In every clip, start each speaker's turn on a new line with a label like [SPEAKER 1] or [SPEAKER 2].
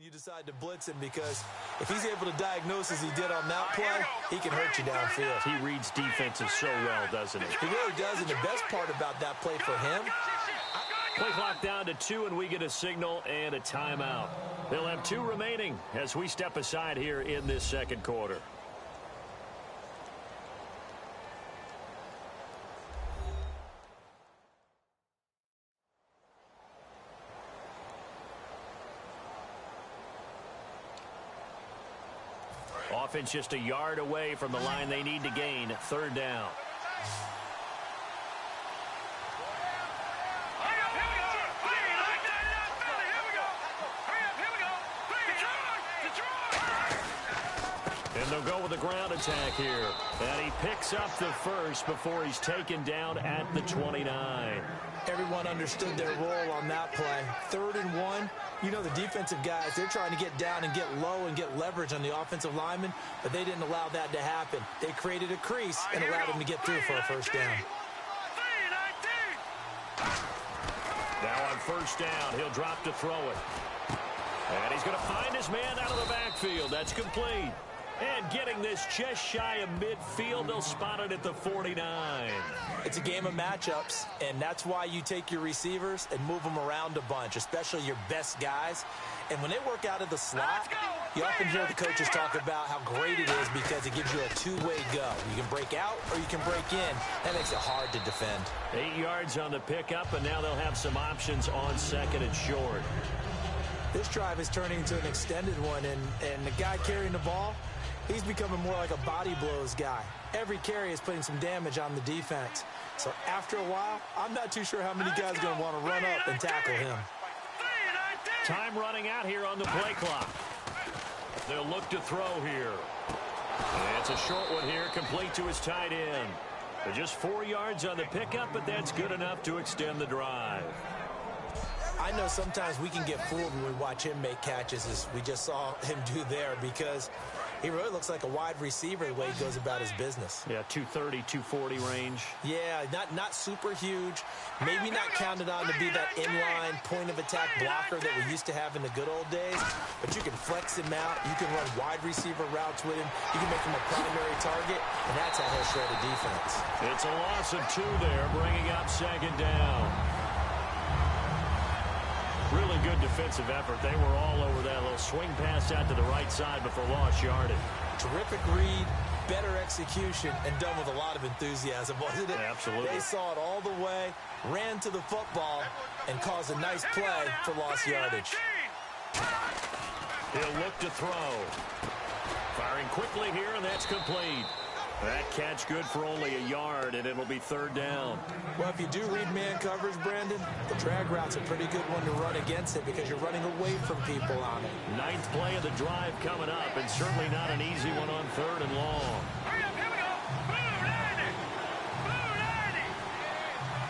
[SPEAKER 1] when you decide to blitz him, because if he's able to diagnose as he did on that play, he can hurt you downfield.
[SPEAKER 2] He reads defenses so well, doesn't he?
[SPEAKER 1] He really does, and the best part about that play for him...
[SPEAKER 2] Play clock down to 2, and we get a signal and a timeout. They'll have 2 remaining as we step aside here in this second quarter. Offense just a yard away from the line they need to gain. 3rd down. And they'll go with a ground attack here. And he picks up the first before he's taken down at the 29.
[SPEAKER 1] Everyone understood their role on that play. 3rd and 1. You know, the defensive guys, they're trying to get down and get low and get leverage on the offensive lineman, but they didn't allow that to happen. They created a crease and allowed him to get through for a first down.
[SPEAKER 2] Now on 1st down, he'll drop to throw it. And he's going to find his man out of the backfield. That's complete. And getting this just shy of midfield, they'll spot it at the 49.
[SPEAKER 1] It's a game of matchups, and that's why you take your receivers and move them around a bunch, especially your best guys. And when they work out of the slot, you often hear the coaches talk about how great it is because it gives you a two-way go. You can break out or you can break in. That makes it hard to defend.
[SPEAKER 2] 8 yards on the pickup, and now they'll have some options on 2nd and short.
[SPEAKER 1] This drive is turning into an extended one, and the guy carrying the ball, he's becoming more like a body blows guy. Every carry is putting some damage on the defense. So after a while, I'm not too sure how many guys are going to want to run up and tackle him.
[SPEAKER 2] Time running out here on the play clock. They'll look to throw here. And it's a short one here, complete to his tight end. They're just 4 yards on the pickup, but that's good enough to extend the drive.
[SPEAKER 1] I know sometimes we can get fooled when we watch him make catches, as we just saw him do there, because he really looks like a wide receiver the way he goes about his business.
[SPEAKER 2] Yeah, 230, 240 range.
[SPEAKER 1] Yeah, not super huge. Maybe not counted on to be that inline point-of-attack blocker that we used to have in the good old days, but you can flex him out. You can run wide receiver routes with him. You can make him a primary target, and that's how he'll shred a defense.
[SPEAKER 2] It's a loss of 2 there, bringing up 2nd down. Really good defensive effort. They were all over that little swing pass out to the right side before lost yardage.
[SPEAKER 1] Terrific read, better execution, and done with a lot of enthusiasm, wasn't it?
[SPEAKER 2] Absolutely.
[SPEAKER 1] They saw it all the way, ran to the football, and caused a nice play for lost yardage.
[SPEAKER 2] He'll look to throw. Firing quickly here, and that's complete. That catch good for only a yard, and it'll be 3rd down.
[SPEAKER 1] Well, if you do read man coverage, Brandon, the drag route's a pretty good one to run against it because you're running away from people on it.
[SPEAKER 2] 9th play of the drive coming up, and certainly not an easy one on 3rd and long.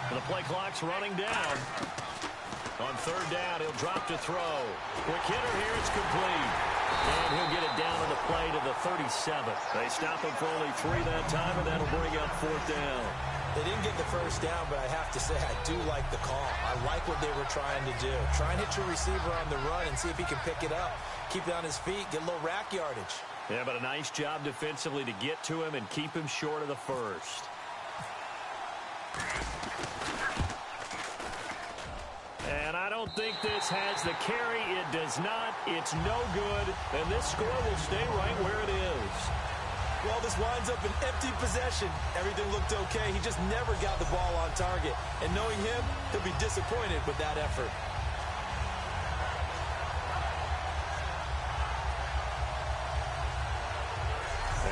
[SPEAKER 2] And the play clock's running down. On 3rd down, he'll drop to throw. Quick hitter here, it's complete. And he'll get it down on the play to the 37. They stop him for only 3 that time, and that'll bring up 4th down.
[SPEAKER 1] They didn't get the first down, but I have to say I do like the call. I like what they were trying to do. Try and hit your receiver on the run and see if he can pick it up. Keep it on his feet, get a little rack yardage.
[SPEAKER 2] Yeah, but a nice job defensively to get to him and keep him short of the first. And I don't think this has the carry. It does not. It's no good. And this score will stay right where it is.
[SPEAKER 1] Well, this winds up an empty possession. Everything looked okay. He just never got the ball on target. And knowing him, he'll be disappointed with that effort.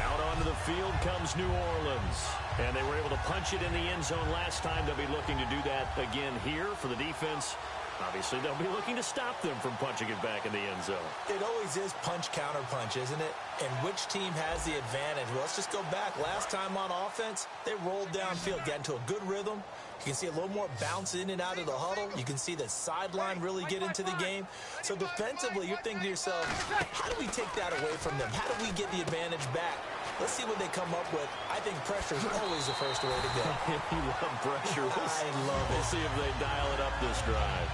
[SPEAKER 2] Out onto the field comes New Orleans. And they were able to punch it in the end zone last time. They'll be looking to do that again here for the defense. Obviously, they'll be looking to stop them from punching it back in the end zone.
[SPEAKER 1] It always is punch-counter-punch, isn't it? And which team has the advantage? Well, let's just go back. Last time on offense, they rolled downfield, got into a good rhythm. You can see a little more bounce in and out of the huddle. You can see the sideline really get into the game. So defensively, you're thinking to yourself, how do we take that away from them? How do we get the advantage back? Let's see what they come up with. I think pressure is always the first way to go.
[SPEAKER 2] You love pressure.
[SPEAKER 1] I love it.
[SPEAKER 2] We'll see if they dial it up this drive.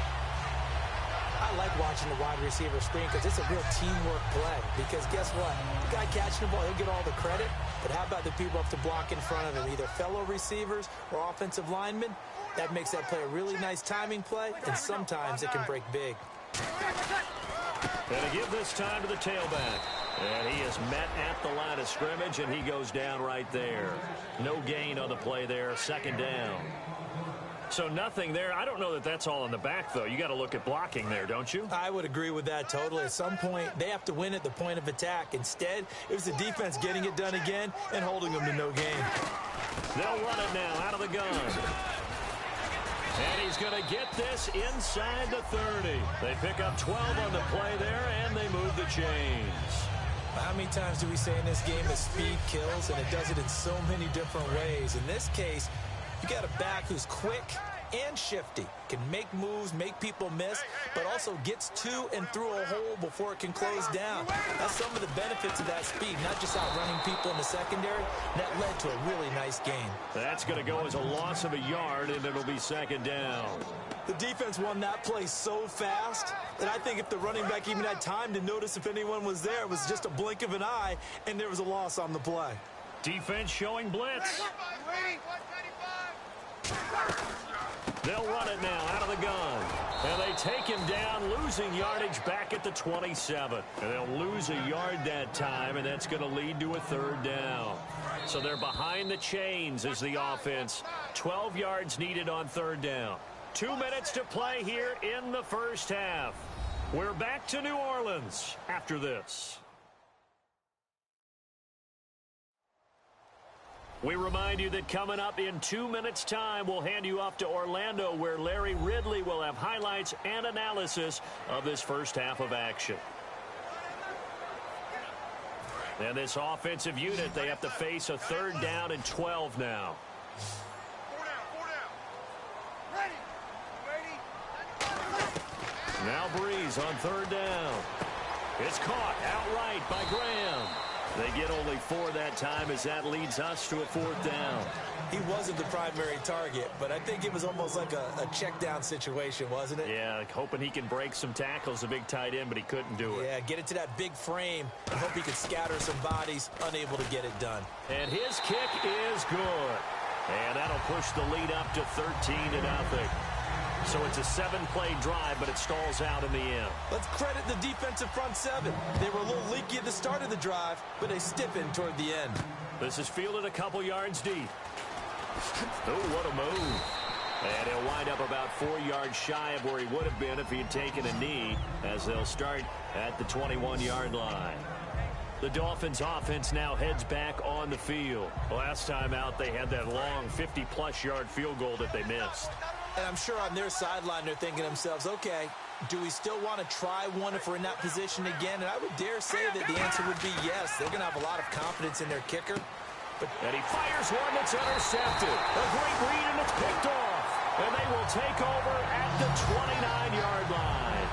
[SPEAKER 1] I like watching the wide receiver screen because it's a real teamwork play. Because guess what? The guy catching the ball, he'll get all the credit. But how about the people up to block in front of him, either fellow receivers or offensive linemen? That makes that play a really nice timing play, and sometimes it can break big.
[SPEAKER 2] And to give this time to the tailback. And he is met at the line of scrimmage, and he goes down right there. No gain on the play there, second down. So nothing there. I don't know that that's all in the back, though. You got to look at blocking there, don't you?
[SPEAKER 1] I would agree with that totally. At some point, they have to win at the point of attack. Instead, it was the defense getting it done again and holding them to no gain.
[SPEAKER 2] They'll run it now out of the gun. And he's going to get this inside the 30. They pick up 12 on the play there, and they move the chains.
[SPEAKER 1] How many times do we say in this game that speed kills, and it does it in so many different ways? In this case, you got a back who's quick and shifty, can make moves, make people miss, but also gets to and through a hole before it can close down. That's some of the benefits of that speed, not just outrunning people in the secondary. That led to a really nice gain.
[SPEAKER 2] That's going to go as a loss of a yard, and it'll be second down.
[SPEAKER 1] The defense won that play so fast that I think if the running back even had time to notice if anyone was there, it was just a blink of an eye, and there was a loss on the play.
[SPEAKER 2] Defense showing blitz. They'll run it now out of the gun. And they take him down, losing yardage back at the 27. And they'll lose a yard that time, and that's going to lead to a third down. So they're behind the chains as the offense. 12 yards needed on third down. 2 minutes to play here in the first half. We're back to New Orleans after this. We remind you that coming up in 2 minutes' time, we'll hand you off to Orlando, where Larry Ridley will have highlights and analysis of this first half of action. And this offensive unit, they have to face a third down and 12 now. Now Breeze on third down. It's caught outright by Graham. They get only 4 that time as that leads us to a fourth down.
[SPEAKER 1] He wasn't the primary target, but I think it was almost like a check down situation, wasn't it?
[SPEAKER 2] Yeah, hoping he can break some tackles, a big tight end, but he couldn't do it.
[SPEAKER 1] Yeah, get it to that big frame and hope he could scatter some bodies, unable to get it done.
[SPEAKER 2] And his kick is good. And that'll push the lead up to 13-0. So it's a 7-play drive, but it stalls out in the end.
[SPEAKER 1] Let's credit the defensive front seven. They were a little leaky at the start of the drive, but they stiffened toward the end.
[SPEAKER 2] This is fielded a couple yards deep. Oh, what a move. And he'll wind up about 4 yards shy of where he would have been if he had taken a knee, as they'll start at the 21-yard line. The Dolphins offense now heads back on the field. Last time out, they had that long 50-plus yard field goal that they missed.
[SPEAKER 1] And I'm sure on their sideline they're thinking to themselves, okay, do we still want to try one if we're in that position again? And I would dare say that the answer would be yes. They're going to have a lot of confidence in their kicker.
[SPEAKER 2] And he fires one that's intercepted. A great read, and it's picked off. And they will take over at the 29-yard line.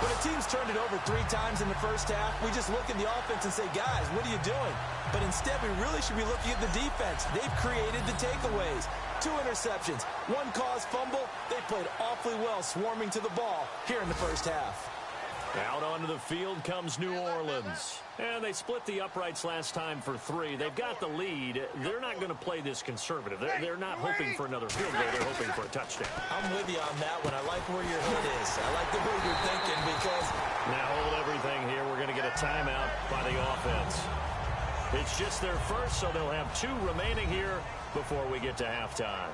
[SPEAKER 1] When a team's turned it over 3 times in the first half, we just look at the offense and say, guys, what are you doing? But instead, we really should be looking at the defense. They've created the takeaways. 2 interceptions, 1 caused fumble. They played awfully well swarming to the ball here in the first half.
[SPEAKER 2] Out onto the field comes New Orleans. And they split the uprights last time for 3. They've got the lead. They're not going to play this conservative. They're not hoping for another field goal. They're hoping for a touchdown.
[SPEAKER 1] I'm with you on that one. I like where your head is. I like the way you're thinking because...
[SPEAKER 2] Now hold everything here. We're going to get a timeout by the offense. It's just their first, so they'll have 2 remaining here before we get to halftime.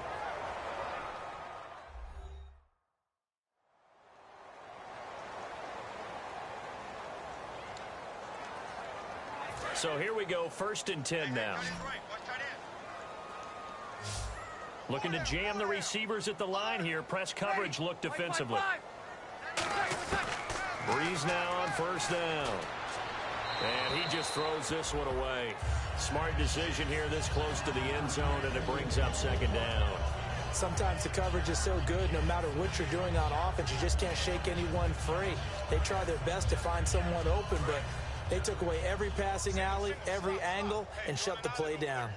[SPEAKER 2] So here we go, 1st and 10 now. Looking to jam the receivers at the line here. Press coverage look defensively. Breeze now on 1st down. And he just throws this one away. Smart decision here this close to the end zone, and it brings up 2nd down.
[SPEAKER 1] Sometimes the coverage is so good, no matter what you're doing on offense, you just can't shake anyone free. They try their best to find someone open, but they took away every passing alley, every angle, and shut the play down.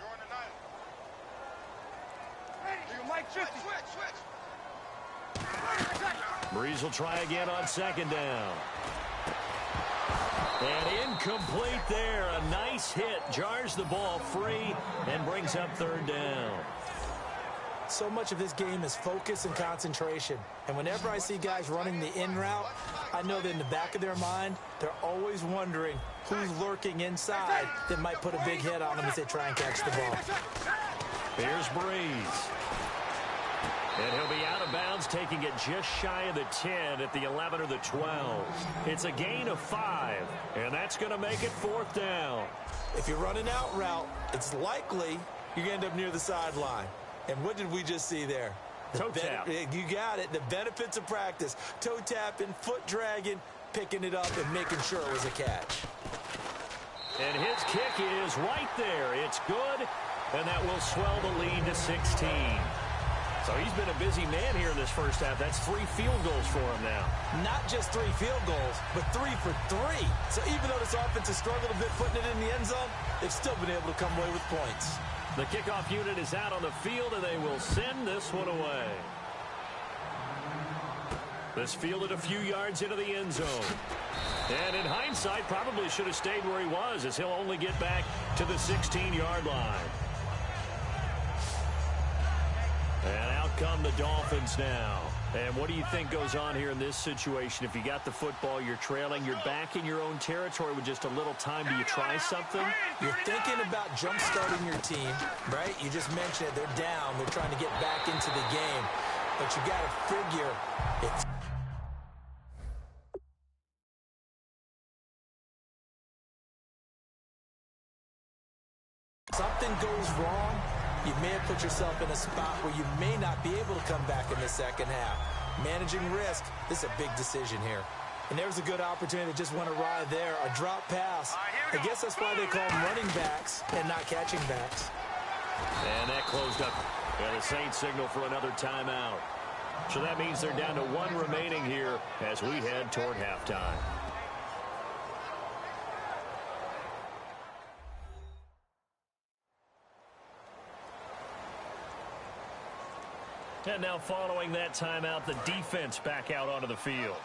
[SPEAKER 2] Breeze will try again on second down. And incomplete there. A nice hit. Jars the ball free and brings up third down.
[SPEAKER 1] So much of this game is focus and concentration. And whenever I see guys running the in route, I know that in the back of their mind, they're always wondering who's lurking inside that might put a big hit on them as they try and catch the ball.
[SPEAKER 2] Here's Breeze. And he'll be out of bounds, taking it just shy of the 10 at the 11 or the 12. It's a gain of 5, and that's going to make it fourth down.
[SPEAKER 1] If you're running out route, it's likely you're going to end up near the sideline. And what did we just see there?
[SPEAKER 2] Toe tap.
[SPEAKER 1] You got it. The benefits of practice. Toe tapping, foot dragging, picking it up, and making sure it was a catch.
[SPEAKER 2] And his kick is right there. It's good, and that will swell the lead to 16. So he's been a busy man here in this first half. That's 3 field goals for him now.
[SPEAKER 1] Not just 3 field goals, but 3 for 3. So even though this offense has struggled a bit putting it in the end zone, they've still been able to come away with points.
[SPEAKER 2] The kickoff unit is out on the field, and they will send this one away. This fielded a few yards into the end zone. And in hindsight, probably should have stayed where he was, as he'll only get back to the 16-yard line. And out come the Dolphins now. And what do you think goes on here in this situation? If you got the football, you're trailing, you're back in your own territory with just a little time. Do you try something?
[SPEAKER 1] You're thinking about jump-starting your team, right? You just mentioned it. They're down. They're trying to get back into the game. But you got to figure it's something goes wrong, you may have put yourself in a spot where you may not be able to come back in the second half. Managing risk, this is a big decision here. And there's a good opportunity that just went awry there. A drop pass. I guess that's why they call them running backs and not catching backs.
[SPEAKER 2] And that closed up. And the Saints signal for another timeout. So that means they're down to 1 remaining here as we head toward halftime. And now following that timeout, the defense back out onto the field.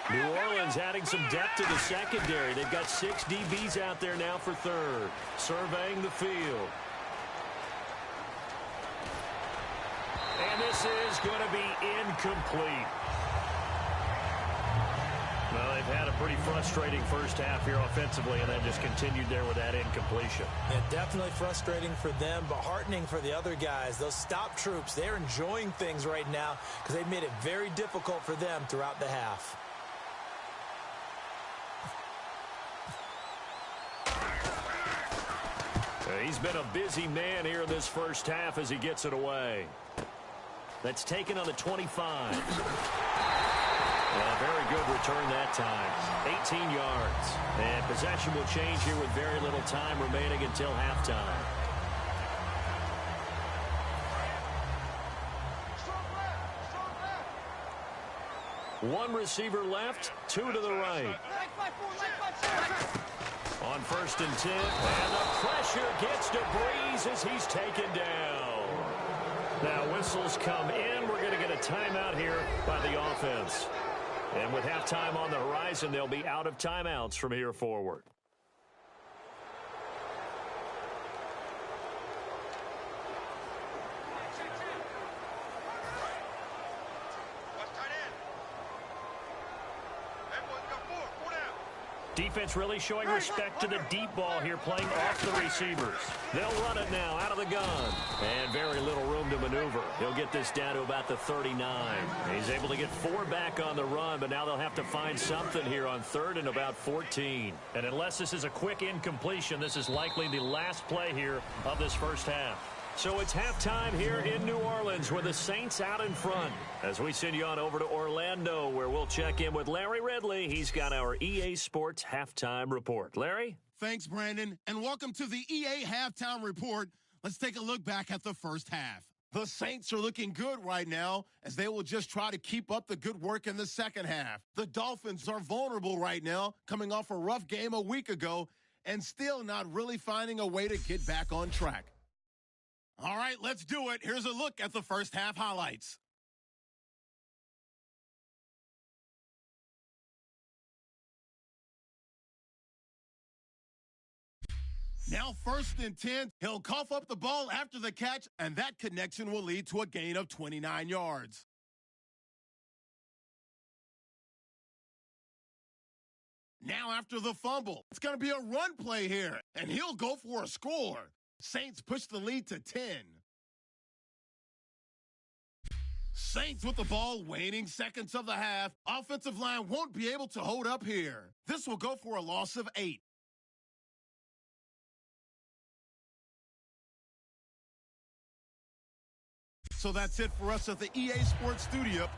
[SPEAKER 2] New Orleans adding some depth to the secondary. They've got 6 DBs out there now for third, surveying the field. And this is going to be incomplete. Well, they've had a pretty frustrating first half here offensively, and then just continued there with that incompletion.
[SPEAKER 1] Yeah, definitely frustrating for them, but heartening for the other guys. Those stop troops, they're enjoying things right now because they've made it very difficult for them throughout the half.
[SPEAKER 2] He's been a busy man here in this first half as he gets it away. That's taken on the 25. Very good return that time. 18 yards. And possession will change here with very little time remaining until halftime. One receiver left, 2 to the right. On 1st and 10, and the pressure gets to Breeze as he's taken down. Now whistles come in. We're going to get a timeout here by the offense. And with halftime on the horizon, they'll be out of timeouts from here forward. Defense really showing respect to the deep ball here, playing off the receivers. They'll run it now out of the gun. And very little room to maneuver. He'll get this down to about the 39. He's able to get 4 back on the run, but now they'll have to find something here on 3rd and about 14. And unless this is a quick incompletion, this is likely the last play here of this first half. So it's halftime here in New Orleans with the Saints out in front. As we send you on over to Orlando, where we'll check in with Larry Ridley. He's got our EA Sports Halftime Report. Larry?
[SPEAKER 3] Thanks, Brandon, and welcome to the EA Halftime Report. Let's take a look back at the first half. The Saints are looking good right now as they will just try to keep up the good work in the second half. The Dolphins are vulnerable right now, coming off a rough game a week ago and still not really finding a way to get back on track. All right, let's do it. Here's a look at the first half highlights. Now 1st and 10, he'll cough up the ball after the catch, and that connection will lead to a gain of 29 yards. Now after the fumble, it's going to be a run play here, and he'll go for a score. Saints push the lead to 10. Saints with the ball, waning seconds of the half. Offensive line won't be able to hold up here. This will go for a loss of 8. So that's it for us at the EA Sports Studio.